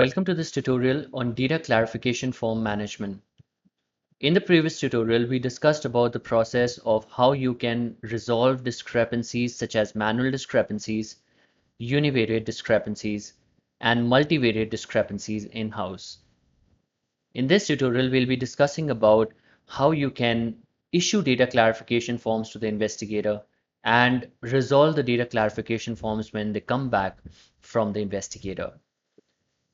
Welcome to this tutorial on data clarification form management. In the previous tutorial, we discussed about the process of how you can resolve discrepancies such as manual discrepancies, univariate discrepancies, and multivariate discrepancies in-house. In this tutorial, we'll be discussing about how you can issue data clarification forms to the investigator and resolve the data clarification forms when they come back from the investigator.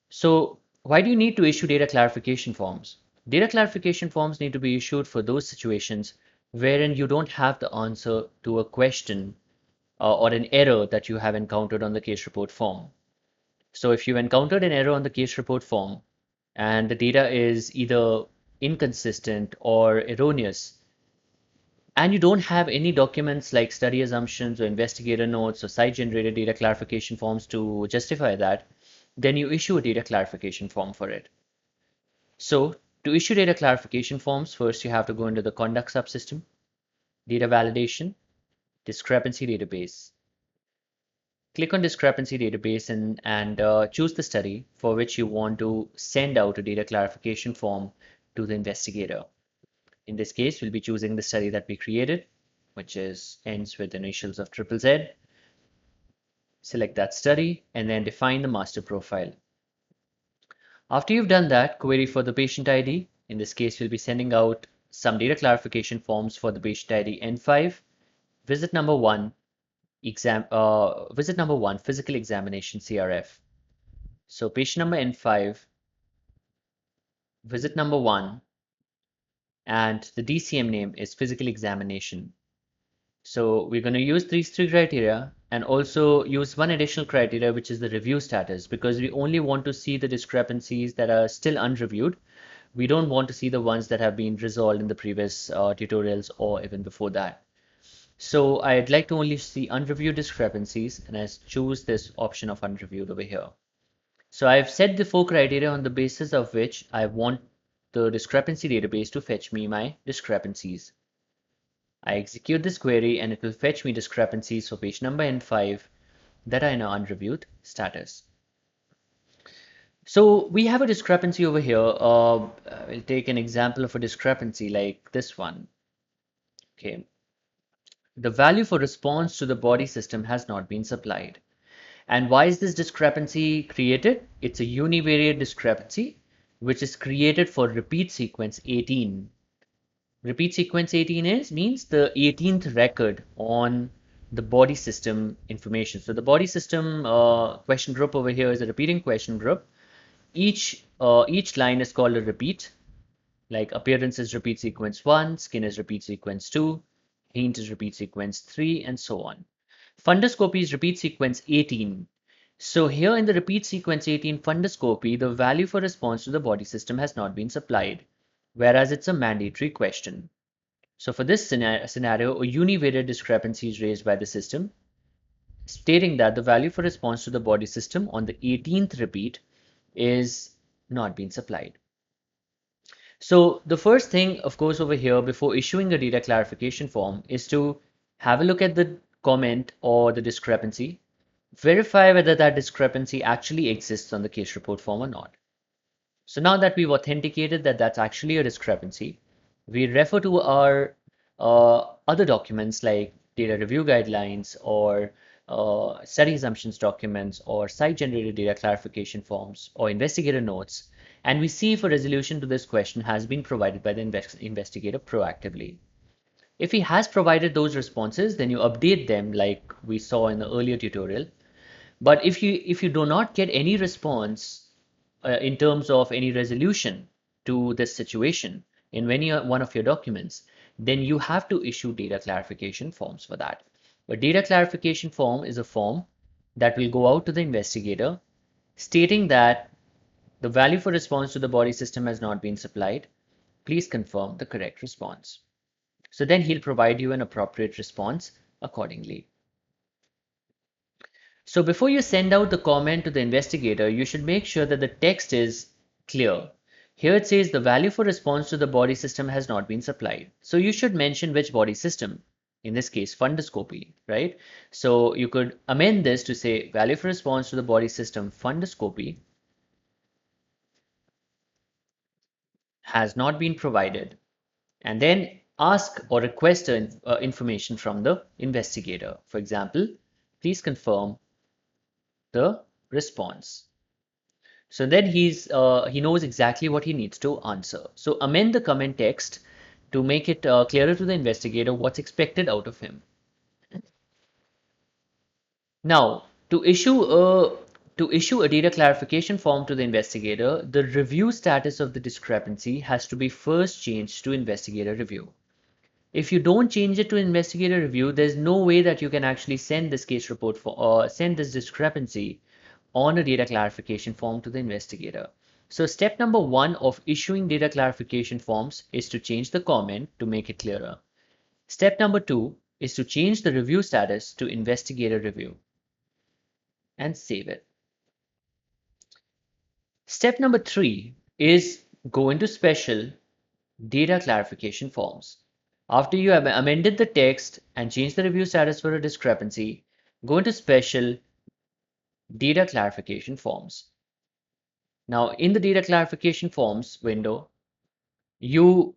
So why do you need to issue data clarification forms? Data clarification forms need to be issued for those situations wherein you don't have the answer to a question or an error that you have encountered on the case report form. So if you encountered an error on the case report form and the data is either inconsistent or erroneous, and you don't have any documents like study assumptions or investigator notes or site-generated data clarification forms to justify that, then you issue a data clarification form for it. So to issue data clarification forms, first you have to go into the conduct subsystem, data validation, discrepancy database. Click on discrepancy database and choose the study for which you want to send out a data clarification form to the investigator. In this case, we'll be choosing the study that we created, which ends with initials of ZZZ. Select that study and then define the master profile. After you've done that, query for the patient ID. In this case, we'll be sending out some data clarification forms for the patient ID N5, visit number 1, physical examination CRF. So patient number N5, visit number 1, and the DCM name is physical examination. So we're going to use these three criteria and also use one additional criteria, which is the review status, because we only want to see the discrepancies that are still unreviewed. We don't want to see the ones that have been resolved in the previous tutorials or even before that. So I'd like to only see unreviewed discrepancies, and I choose this option of unreviewed over here. So I've set the 4 criteria on the basis of which I want the discrepancy database to fetch me my discrepancies. I execute this query and it will fetch me discrepancies for page number N5 that are in our unreviewed status. So we have a discrepancy over here. We'll take an example of a discrepancy like this one. Okay. The value for response to the body system has not been supplied. And why is this discrepancy created? It's a univariate discrepancy, which is created for repeat sequence 18. Repeat sequence 18 means the 18th record on the body system information. So the body system question group over here is a repeating question group. Each line is called a repeat, like appearance is repeat sequence 1, skin is repeat sequence 2, hint is repeat sequence 3, and so on. Fundoscopy is repeat sequence 18. So here in the repeat sequence 18 fundoscopy, the value for response to the body system has not been supplied, whereas it's a mandatory question. So for this scenario, a univariate discrepancy is raised by the system, stating that the value for response to the body system on the 18th repeat is not being supplied. So the first thing, of course, over here before issuing a data clarification form is to have a look at the comment or the discrepancy, verify whether that discrepancy actually exists on the case report form or not. So now that we've authenticated that that's actually a discrepancy, we refer to our other documents like data review guidelines or study assumptions documents or site-generated data clarification forms or investigator notes, and we see if a resolution to this question has been provided by the investigator proactively. If he has provided those responses, then you update them like we saw in the earlier tutorial. But if you do not get any response in terms of any resolution to this situation in one of your documents, then you have to issue data clarification forms for that. A data clarification form is a form that will go out to the investigator stating that the value for response to the body system has not been supplied. Please confirm the correct response. So then he'll provide you an appropriate response accordingly. So before you send out the comment to the investigator, you should make sure that the text is clear. Here it says the value for response to the body system has not been supplied. So you should mention which body system, in this case fundoscopy, right? So you could amend this to say value for response to the body system fundoscopy has not been provided, and then ask or request information from the investigator. For example, please confirm the response. So then he knows exactly what he needs to answer. So amend the comment text to make it clearer to the investigator what's expected out of him. Now, to issue a data clarification form to the investigator, the review status of the discrepancy has to be first changed to investigator review. If you don't change it to investigator review, there's no way that you can actually send this case report for or send this discrepancy on a data clarification form to the investigator. So step number 1 of issuing data clarification forms is to change the comment to make it clearer. Step number 2 is to change the review status to investigator review and save it. Step number 3 is go into special data clarification forms. After you have amended the text and changed the review status for a discrepancy, go into special data clarification forms. Now, in the data clarification forms window, you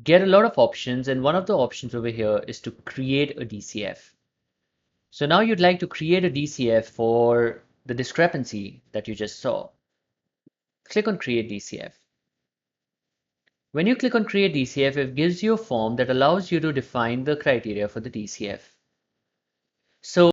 get a lot of options, and one of the options over here is to create a DCF. So now you'd like to create a DCF for the discrepancy that you just saw. Click on Create DCF. When you click on Create DCF, it gives you a form that allows you to define the criteria for the DCF. So